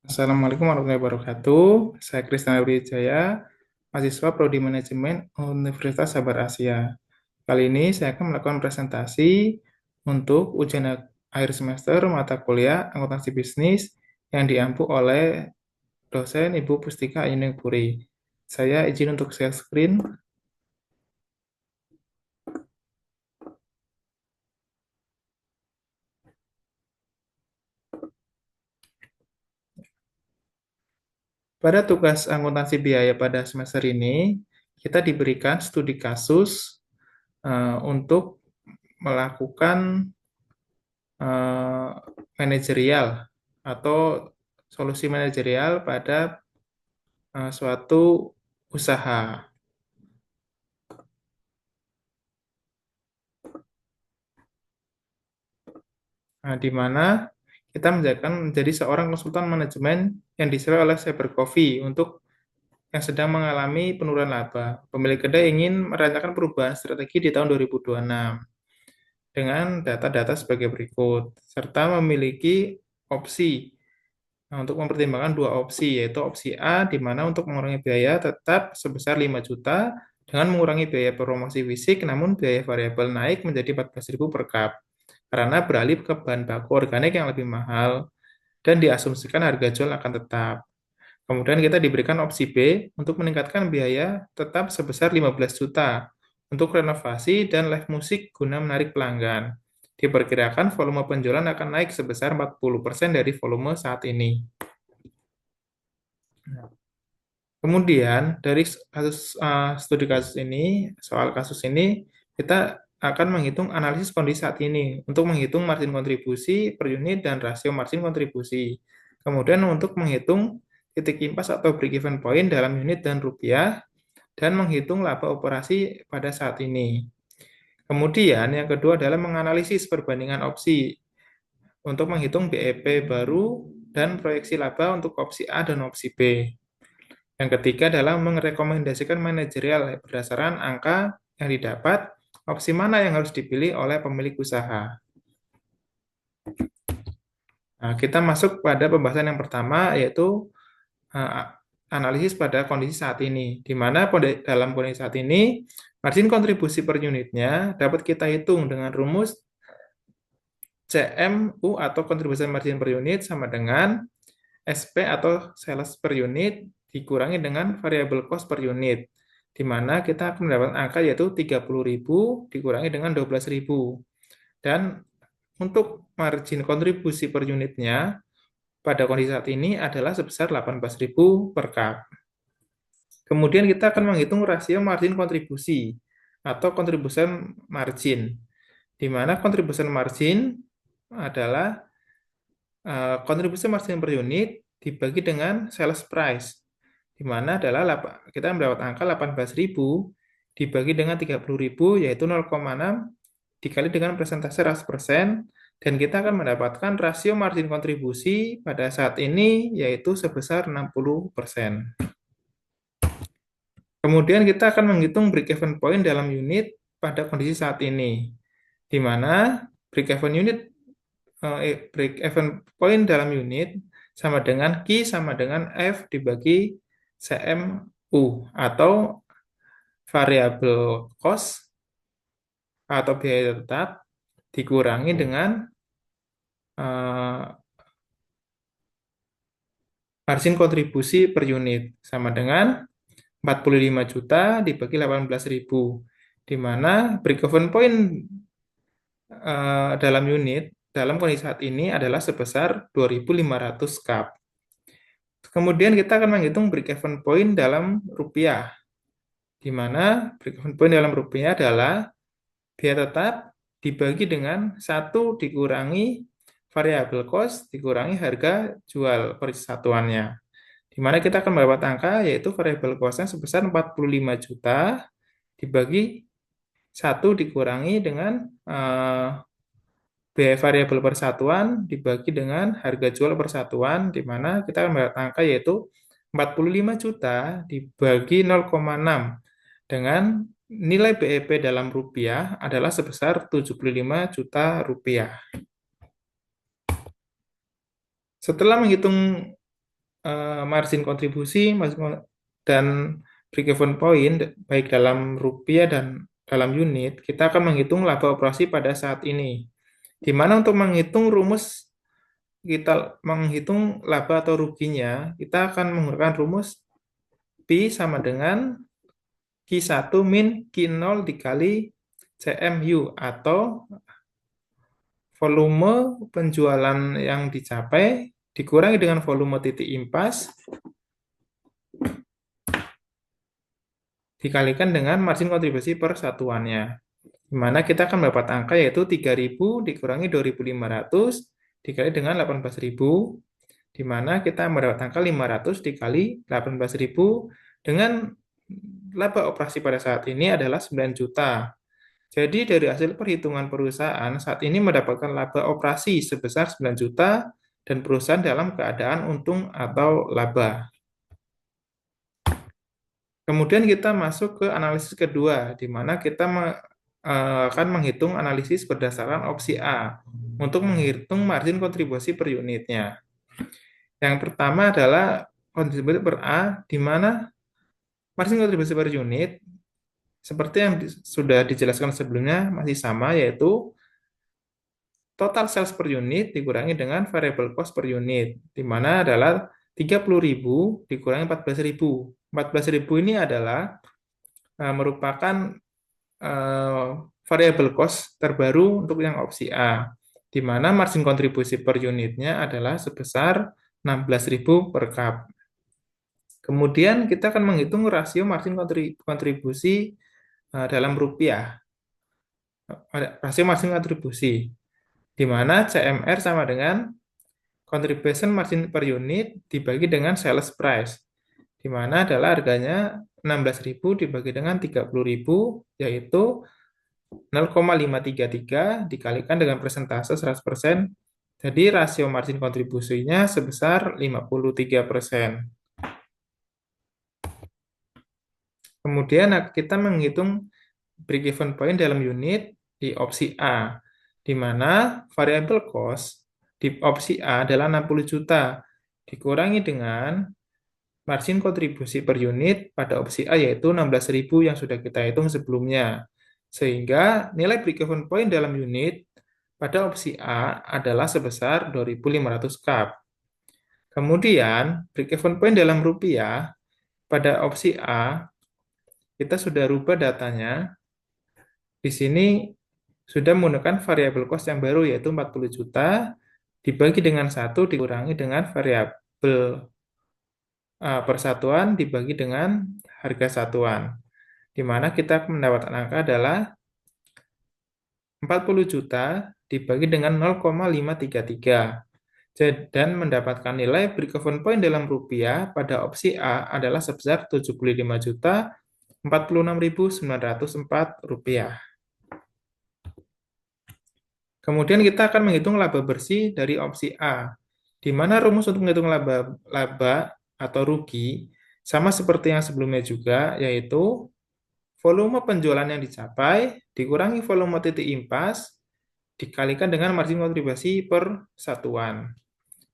Assalamualaikum warahmatullahi wabarakatuh. Saya Krisna Wijaya, mahasiswa Prodi Manajemen Universitas Sabar Asia. Kali ini saya akan melakukan presentasi untuk ujian akhir semester mata kuliah akuntansi bisnis yang diampu oleh dosen Ibu Pustika Ayuning Puri. Saya izin untuk share screen. Pada tugas akuntansi biaya pada semester ini, kita diberikan studi kasus untuk melakukan eh, manajerial atau solusi manajerial pada suatu usaha. Nah, di mana kita menjadi seorang konsultan manajemen yang disewa oleh Cyber Coffee untuk yang sedang mengalami penurunan laba. Pemilik kedai ingin merancangkan perubahan strategi di tahun 2026 dengan data-data sebagai berikut, serta memiliki opsi. Nah, untuk mempertimbangkan dua opsi, yaitu opsi A, di mana untuk mengurangi biaya tetap sebesar 5 juta dengan mengurangi biaya promosi fisik, namun biaya variabel naik menjadi 14.000 per cup, karena beralih ke bahan baku organik yang lebih mahal, dan diasumsikan harga jual akan tetap. Kemudian kita diberikan opsi B untuk meningkatkan biaya tetap sebesar 15 juta untuk renovasi dan live musik guna menarik pelanggan. Diperkirakan volume penjualan akan naik sebesar 40% dari volume saat ini. Kemudian dari studi kasus ini, soal kasus ini, kita akan menghitung analisis kondisi saat ini untuk menghitung margin kontribusi per unit dan rasio margin kontribusi. Kemudian untuk menghitung titik impas atau break-even point dalam unit dan rupiah, dan menghitung laba operasi pada saat ini. Kemudian yang kedua adalah menganalisis perbandingan opsi untuk menghitung BEP baru dan proyeksi laba untuk opsi A dan opsi B. Yang ketiga adalah merekomendasikan manajerial berdasarkan angka yang didapat, opsi mana yang harus dipilih oleh pemilik usaha. Nah, kita masuk pada pembahasan yang pertama, yaitu analisis pada kondisi saat ini, di mana dalam kondisi saat ini, margin kontribusi per unitnya dapat kita hitung dengan rumus CMU atau kontribusi margin per unit sama dengan SP atau sales per unit dikurangi dengan variable cost per unit, di mana kita akan mendapatkan angka yaitu 30.000 dikurangi dengan 12.000. Dan untuk margin kontribusi per unitnya pada kondisi saat ini adalah sebesar 18.000 per cup. Kemudian kita akan menghitung rasio margin kontribusi atau contribution margin, di mana contribution margin adalah kontribusi margin per unit dibagi dengan sales price, di mana adalah kita mendapat angka 18.000 dibagi dengan 30.000, yaitu 0,6 dikali dengan persentase 100%, dan kita akan mendapatkan rasio margin kontribusi pada saat ini yaitu sebesar 60%. Kemudian kita akan menghitung break-even point dalam unit pada kondisi saat ini, di mana break-even point dalam unit sama dengan Q sama dengan F dibagi CMU atau variable cost atau biaya tetap dikurangi dengan margin kontribusi per unit sama dengan 45 juta dibagi 18.000, di mana break-even point dalam unit dalam kondisi saat ini adalah sebesar 2.500 cup. Kemudian kita akan menghitung break-even point dalam rupiah, di mana break-even point dalam rupiah adalah biaya tetap dibagi dengan 1 dikurangi variable cost dikurangi harga jual per satuannya, di mana kita akan mendapat angka yaitu variable cost-nya sebesar 45 juta dibagi 1 dikurangi dengan biaya variabel persatuan dibagi dengan harga jual persatuan, di mana kita akan mendapat angka yaitu 45 juta dibagi 0,6 dengan nilai BEP dalam rupiah adalah sebesar 75 juta rupiah. Setelah menghitung margin kontribusi dan break-even point baik dalam rupiah dan dalam unit, kita akan menghitung laba operasi pada saat ini. Di mana untuk menghitung rumus kita menghitung laba atau ruginya, kita akan menggunakan rumus P sama dengan Q1 min Q0 dikali CMU atau volume penjualan yang dicapai dikurangi dengan volume titik impas dikalikan dengan margin kontribusi per satuannya. Di mana kita akan mendapat angka yaitu 3.000 dikurangi 2.500 dikali dengan 18.000, di mana kita mendapat angka 500 dikali 18.000 dengan laba operasi pada saat ini adalah 9 juta. Jadi dari hasil perhitungan perusahaan saat ini mendapatkan laba operasi sebesar 9 juta dan perusahaan dalam keadaan untung atau laba. Kemudian kita masuk ke analisis kedua, di mana kita akan menghitung analisis berdasarkan opsi A untuk menghitung margin kontribusi per unitnya. Yang pertama adalah kontribusi per A, di mana margin kontribusi per unit seperti yang sudah dijelaskan sebelumnya masih sama, yaitu total sales per unit dikurangi dengan variable cost per unit, di mana adalah 30.000 dikurangi 14.000. 14.000 ini adalah merupakan variable cost terbaru untuk yang opsi A, di mana margin kontribusi per unitnya adalah sebesar 16.000 per cup. Kemudian kita akan menghitung rasio margin kontribusi dalam rupiah. Rasio margin kontribusi, di mana CMR sama dengan contribution margin per unit dibagi dengan sales price, di mana adalah harganya 16.000 dibagi dengan 30.000, yaitu 0,533 dikalikan dengan persentase 100%, jadi rasio margin kontribusinya sebesar 53%. Kemudian kita menghitung break-even point dalam unit di opsi A, di mana variable cost di opsi A adalah 60 juta, dikurangi dengan margin kontribusi per unit pada opsi A yaitu 16.000 yang sudah kita hitung sebelumnya. Sehingga nilai break-even point dalam unit pada opsi A adalah sebesar 2.500 cup. Kemudian break-even point dalam rupiah pada opsi A kita sudah rubah datanya. Di sini sudah menggunakan variabel cost yang baru yaitu 40 juta dibagi dengan 1 dikurangi dengan variabel persatuan dibagi dengan harga satuan, di mana kita mendapatkan angka adalah 40 juta dibagi dengan 0,533 dan mendapatkan nilai break-even point dalam rupiah pada opsi A adalah sebesar 75 juta 46.904 rupiah. Kemudian kita akan menghitung laba bersih dari opsi A, di mana rumus untuk menghitung laba atau rugi sama seperti yang sebelumnya juga, yaitu volume penjualan yang dicapai dikurangi volume titik impas dikalikan dengan margin kontribusi per satuan,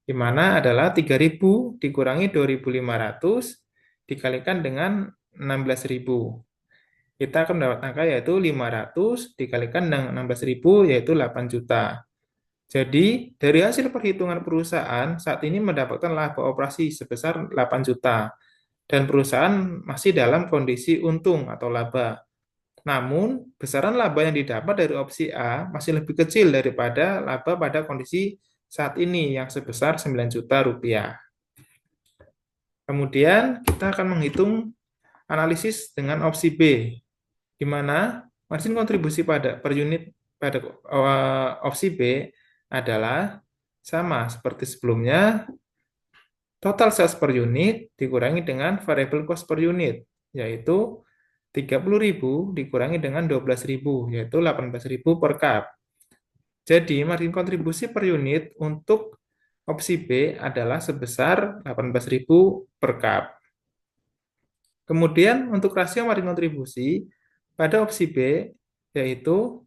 di mana adalah 3.000 dikurangi 2.500 dikalikan dengan 16.000. Kita akan mendapat angka yaitu 500 dikalikan dengan 16.000 yaitu 8 juta. Jadi, dari hasil perhitungan perusahaan saat ini mendapatkan laba operasi sebesar 8 juta dan perusahaan masih dalam kondisi untung atau laba. Namun, besaran laba yang didapat dari opsi A masih lebih kecil daripada laba pada kondisi saat ini yang sebesar 9 juta rupiah. Kemudian, kita akan menghitung analisis dengan opsi B, di mana margin kontribusi per unit pada opsi B adalah sama seperti sebelumnya, total sales per unit dikurangi dengan variable cost per unit, yaitu 30.000 dikurangi dengan 12.000, yaitu 18.000 per cup. Jadi, margin kontribusi per unit untuk opsi B adalah sebesar 18.000 per cup. Kemudian, untuk rasio margin kontribusi pada opsi B, yaitu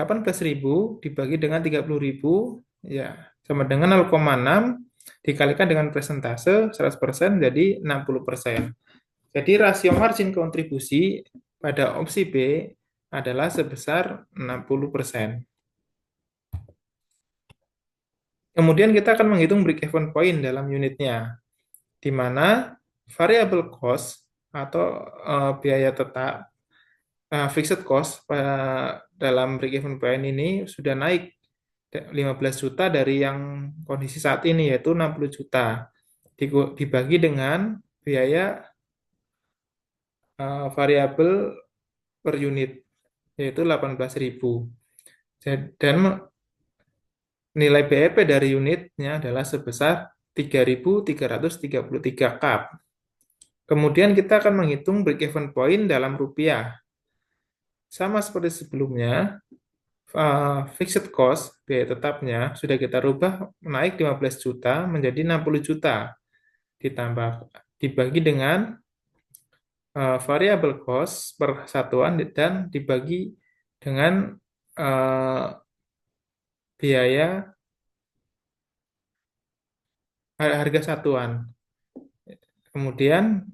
18.000 dibagi dengan 30.000, ya, sama dengan 0,6 dikalikan dengan persentase 100% jadi 60%. Jadi rasio margin kontribusi pada opsi B adalah sebesar 60%. Kemudian kita akan menghitung break-even point dalam unitnya, di mana variable cost atau biaya tetap, fixed cost dalam break-even point ini sudah naik 15 juta dari yang kondisi saat ini, yaitu 60 juta. Dibagi dengan biaya variabel per unit, yaitu 18.000. Dan nilai BEP dari unitnya adalah sebesar 3.333 cup. Kemudian kita akan menghitung break-even point dalam rupiah. Sama seperti sebelumnya, fixed cost, biaya tetapnya, sudah kita rubah naik 15 juta menjadi 60 juta. Ditambah, dibagi dengan variable cost per satuan dan dibagi dengan biaya harga satuan. Kemudian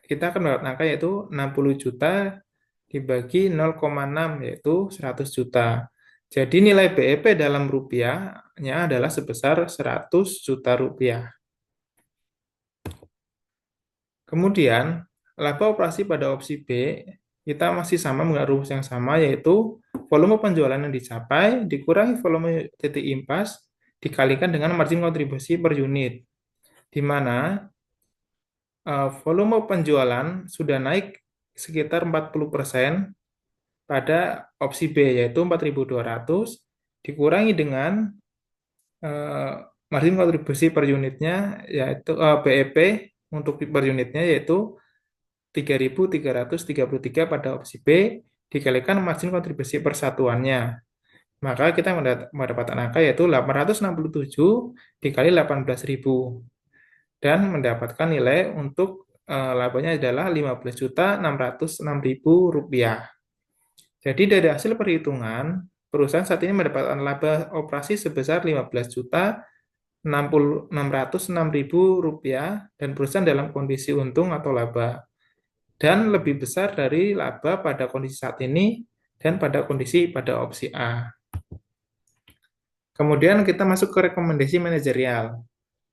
kita akan mendapat angka yaitu 60 juta dibagi 0,6 yaitu 100 juta. Jadi nilai BEP dalam rupiahnya adalah sebesar 100 juta rupiah. Kemudian laba operasi pada opsi B kita masih sama menggunakan rumus yang sama, yaitu volume penjualan yang dicapai dikurangi volume titik impas dikalikan dengan margin kontribusi per unit, di mana volume penjualan sudah naik sekitar 40% pada opsi B, yaitu 4.200 dikurangi dengan margin kontribusi per unitnya, yaitu BEP untuk per unitnya, yaitu 3.333 pada opsi B dikalikan margin kontribusi per satuannya. Maka kita mendapatkan angka yaitu 867 dikali 18.000 dan mendapatkan nilai untuk labanya adalah 15.606.000 rupiah. Jadi dari hasil perhitungan, perusahaan saat ini mendapatkan laba operasi sebesar 15.606.000 rupiah dan perusahaan dalam kondisi untung atau laba, dan lebih besar dari laba pada kondisi saat ini dan pada kondisi pada opsi A. Kemudian kita masuk ke rekomendasi manajerial.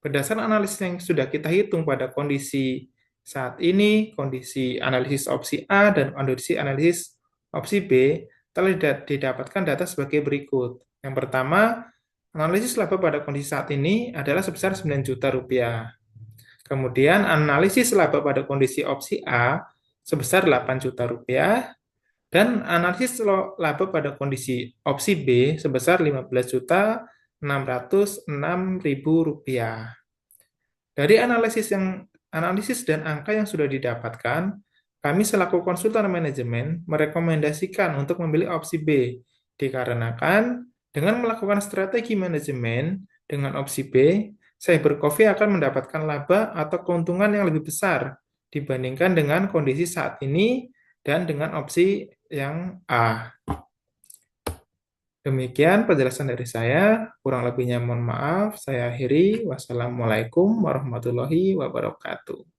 Berdasarkan analisis yang sudah kita hitung pada kondisi saat ini, kondisi analisis opsi A dan kondisi analisis opsi B, telah didapatkan data sebagai berikut. Yang pertama, analisis laba pada kondisi saat ini adalah sebesar 9 juta rupiah. Kemudian analisis laba pada kondisi opsi A sebesar 8 juta rupiah, dan analisis laba pada kondisi opsi B sebesar 15.606.000 rupiah. Dari analisis dan angka yang sudah didapatkan, kami selaku konsultan manajemen merekomendasikan untuk memilih opsi B, dikarenakan dengan melakukan strategi manajemen dengan opsi B, Cyber Coffee akan mendapatkan laba atau keuntungan yang lebih besar dibandingkan dengan kondisi saat ini dan dengan opsi yang A. Demikian penjelasan dari saya, kurang lebihnya mohon maaf, saya akhiri. Wassalamualaikum warahmatullahi wabarakatuh.